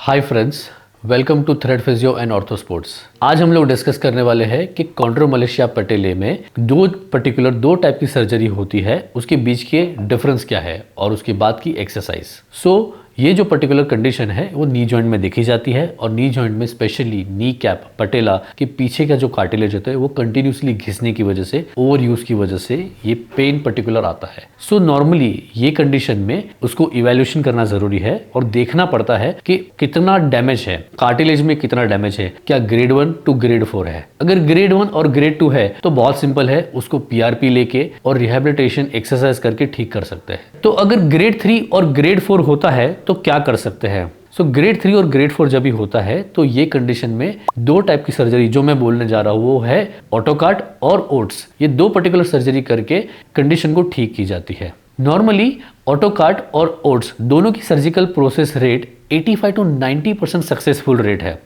Hi friends, welcome to thread physio and ortho sports. आज हम लोग डिस्कस करने वाले हैं कि कॉन्ड्रोमलेशिया पैटेले में दो टाइप की सर्जरी होती है, उसके बीच के डिफरेंस क्या है और उसके बाद की एक्सरसाइज। ये जो पर्टिकुलर कंडीशन है वो नी जॉइंट में देखी जाती है और नी जॉइंट में स्पेशली नी कैप पटेला के पीछे का जो कार्टिलेज होता है वो कंटिन्यूसली घिसने की वजह से, ओवर यूज की वजह से ये पेन पर्टिकुलर आता है। नॉर्मली ये कंडीशन में उसको इवैल्यूएशन करना जरूरी है और देखना पड़ता है कि कितना डैमेज है, कार्टिलेज में कितना डैमेज है, क्या ग्रेड 1 टू ग्रेड 4 है। अगर ग्रेड 1 और ग्रेड 2 है तो बहुत सिंपल है, उसको पीआरपी लेके और रिहेबिलिटेशन एक्सरसाइज करके ठीक कर सकते हैं। तो अगर ग्रेड 3 और ग्रेड 4 होता है तो क्या कर सकते हैं। ग्रेड 3 और ग्रेड 4 जब भी होता है तो ये कंडीशन में दो टाइप की सर्जरी जो मैं बोलने जा रहा हूं वो है ऑटोकाट और ओट्स। ये दो पर्टिकुलर सर्जरी करके कंडीशन को ठीक की जाती है। नॉर्मली ऑटोकाट और ओट्स दोनों की surgical process rate 85 to 90% successful rate है।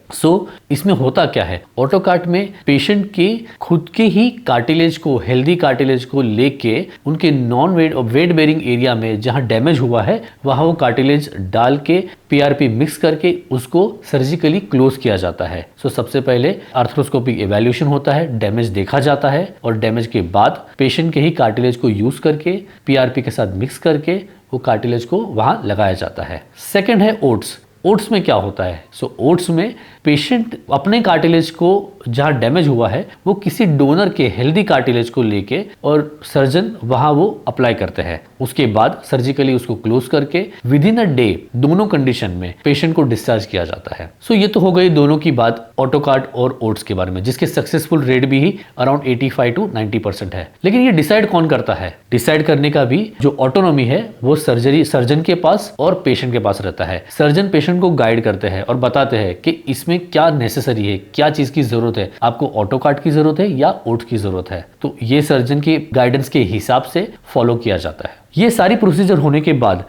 इसमें होता क्या है, ऑटोकाट में पेशेंट के खुद के ही कार्टिलेज को, हेल्दी कार्टिलेज को लेके उनके नॉन वेट बेरिंग एरिया में जहां डैमेज हुआ है वहां वो कार्टिलेज डाल के पीआरपी मिक्स करके उसको सर्जिकली क्लोज किया जाता है। सबसे पहले आर्थ्रोस्कोपिक इवैल्यूएशन होता है, डैमेज देखा जाता है और डैमेज के बाद पेशेंट के ही कार्टिलेज को यूज करके पीआरपी के साथ मिक्स करके वो कार्टिलेज को वहां लगाया जाता है। सेकंड है ओट्स। ओट्स में क्या होता है, ओट्स में पेशेंट अपने कार्टिलेज को जहां डैमेज हुआ है वो किसी डोनर के हेल्दी कार्टिलेज को लेके और सर्जन वहां वो अप्लाई करते हैं। उसके बाद सर्जिकली उसको क्लोज करके विद इन अ डे दोनों कंडीशन में पेशेंट को डिस्चार्ज किया जाता है। ये तो हो गई दोनों की बात ऑटोकाट और ओट्स के बारे में, जिसके सक्सेसफुल रेट भी ही अराउंड 85 to 90% है। लेकिन ये डिसाइड कौन करता है, डिसाइड करने का भी जो ऑटोनॉमी है वो सर्जन के पास और पेशेंट के पास रहता है। सर्जन पेशेंट को गाइड करते हैं और बताते हैं कि इसमें क्या नेसेसरी है, क्या चीज की जरूरत है, आपको ऑटोकाट की जरूरत है या ओट्स की जरूरत है। तो ये सर्जन के गाइडेंस के हिसाब से फॉलो किया जाता है। ये सारी प्रोसीजर होने के बाद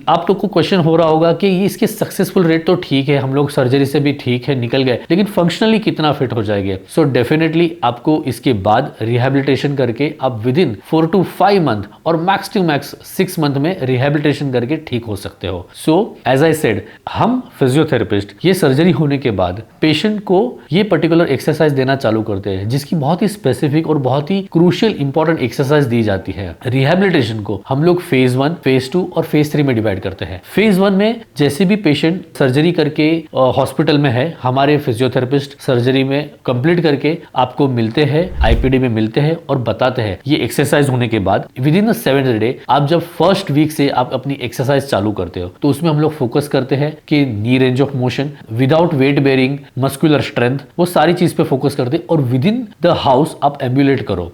आप लोग को क्वेश्चन हो रहा होगा कि ये इसके सक्सेसफुल रेट तो ठीक है, हम लोग सर्जरी से भी ठीक है निकल गए, लेकिन फंक्शनली कितना फिट हो जाएंगे। डेफिनेटली आपको इसके बाद रिहेबिलिटेशन करके आप विद इन 4 to 5 मंथ और मैक्स टू मैक्स 6 मंथ में रिहेबिलिटेशन करके ठीक हो सकते हो। एज आई सेड, हम फिजियोथेरेपिस्ट ये सर्जरी होने के बाद पेशेंट को ये पर्टिकुलर एक्सरसाइज देना चालू करते हैं, जिसकी बहुत ही स्पेसिफिक और बहुत ही क्रूशियल इंपॉर्टेंट एक्सरसाइज दी जाती है। रिहेबिलिटेशन को हम लोग फेज 1, फेज 2 और फेज 3 में डिवाइड करते हैं। फेज 1 में जैसे भी पेशेंट सर्जरी करके हॉस्पिटल में है, हमारे फिजियोथेरेपिस्ट सर्जरी में कंप्लीट करके आपको मिलते हैं, आईपीडी में मिलते हैं और बताते हैं ये एक्सरसाइज होने के बाद with in the 7th day आप जब फर्स्ट वीक से आप अपनी एक्सरसाइज चालू करते हो तो उसमें हम लोग फोकस करते हैं कि knee range of motion without weight bearing, muscular strength, वो सारी चीज पे फोकस करते हैं और विद इन द हाउस आप एम्बुलेट करो।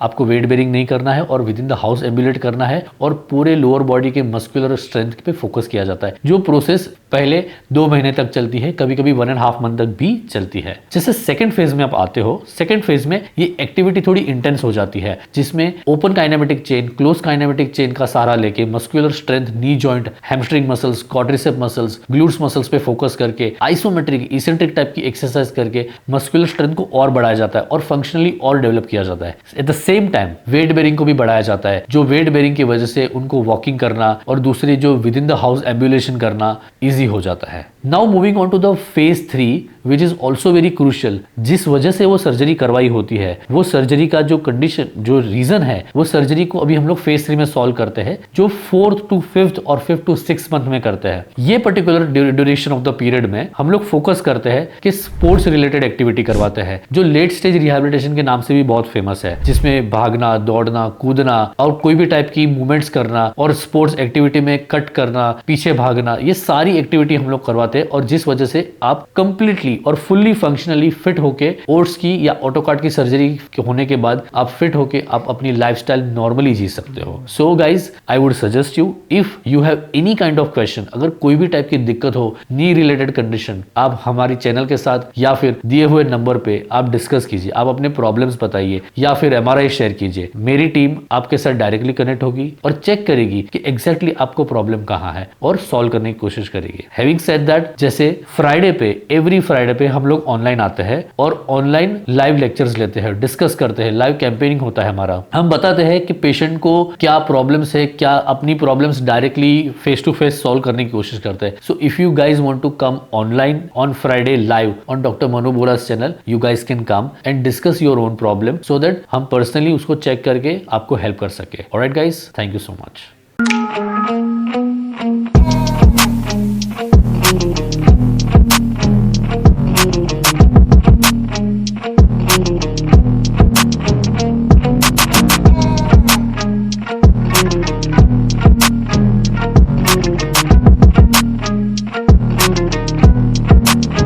आपको वेट बेरिंग नहीं करना है और विद इन द हाउस एम्बुलेट करना है और पूरे लोअर बॉडी के मस्कुलर स्ट्रेंथ पे फोकस किया जाता है, जो प्रोसेस पहले 2 महीने तक चलती है, कभी कभी 1.5 मंथ तक भी चलती है। जैसे सेकंड फेज में आप आते हो, सेकंड फेज में ये एक्टिविटी थोड़ी इंटेंस हो जाती है, जिसमें open kinematic chain, close kinematic chain का सहारा लेके muscular strength, knee joint, hamstring muscles, quadricep muscles, glutes muscles पे फोकस करके आइसोमेट्रिक, इसेंट्रिक टाइप की एक्सरसाइज करके मस्कुलर स्ट्रेंथ को और बढ़ाया जाता है और फंक्शनली और डेवलप किया जाता है। At the same time weight bearing को भी बढ़ाया जाता है, जो वेट बेरिंग की वजह से उनको वॉकिंग करना और दूसरी जो within the house ambulation करना इजी हो जाता है। Now moving on to the phase 3 which is also very crucial. जिस वजह से वो सर्जरी करवाई होती है, वो सर्जरी का जो कंडीशन, जो रीजन है, वो सर्जरी को अभी हम लोग फेज 3 में सॉल्व करते हैं, जो 4th to 5th और 5th to 6th मंथ में करते हैं। ये particular duration of the period में हम लोग फोकस करते हैं कि स्पोर्ट्स रिलेटेड एक्टिविटी करवाते हैं, जो लेट स्टेज रिहेबिलिटेशन के नाम से भी बहुत फेमस है, जिसमें भागना, दौड़ना, कूदना और कोई भी टाइप की मूवमेंट्स करना और स्पोर्ट्स एक्टिविटी में कट करना, पीछे भागना, ये सारी एक्टिविटी हम लोग करवाते हैं और जिस वजह से आप कंप्लीटली और फुल्ली फंक्शनली फिट होके ओट्स की या ऑटोकाट की सर्जरी होने के बाद आप फिट होके आप अपनी लाइफस्टाइल नॉर्मली जी सकते हो। So guys, I would suggest you, if you have any kind of question, अगर कोई भी टाइप की दिक्कत हो, नी रिलेटेड कंडीशन, आप हमारी चैनल के साथ या फिर दिए हुए नंबर पे आप डिस्कस कीजिए, आप अपने प्रॉब्लम्स बताइए या फिर एमआरआई शेयर कीजिए। मेरी टीम आपके साथ डायरेक्टली कनेक्ट होगी और चेक करेगी कि एग्जैक्टली आपको प्रॉब्लम कहाँ है और सॉल्व करने की कोशिश करेगी। हैविंग सेड दैट, जैसे फ्राइडे पे, एवरी फ्राइडे फ्राइडे पे हम लोग ऑनलाइन आते हैं और ऑनलाइन लाइव लेक्चर्स लेते हैं, डिस्कस करते हैं, लाइव कैंपेनिंग होता है हमारा। हम बताते हैं कि पेशेंट को क्या प्रॉब्लम्स है, क्या अपनी problems directly face to face solve करने की कोशिश करते हैं। So if you guys want to come online on Friday live on doctor Manu Bora's channel, you guys can come and discuss your own problem so that हम personally उसको check करके आपको help कर सके। Alright guys, thank you so much.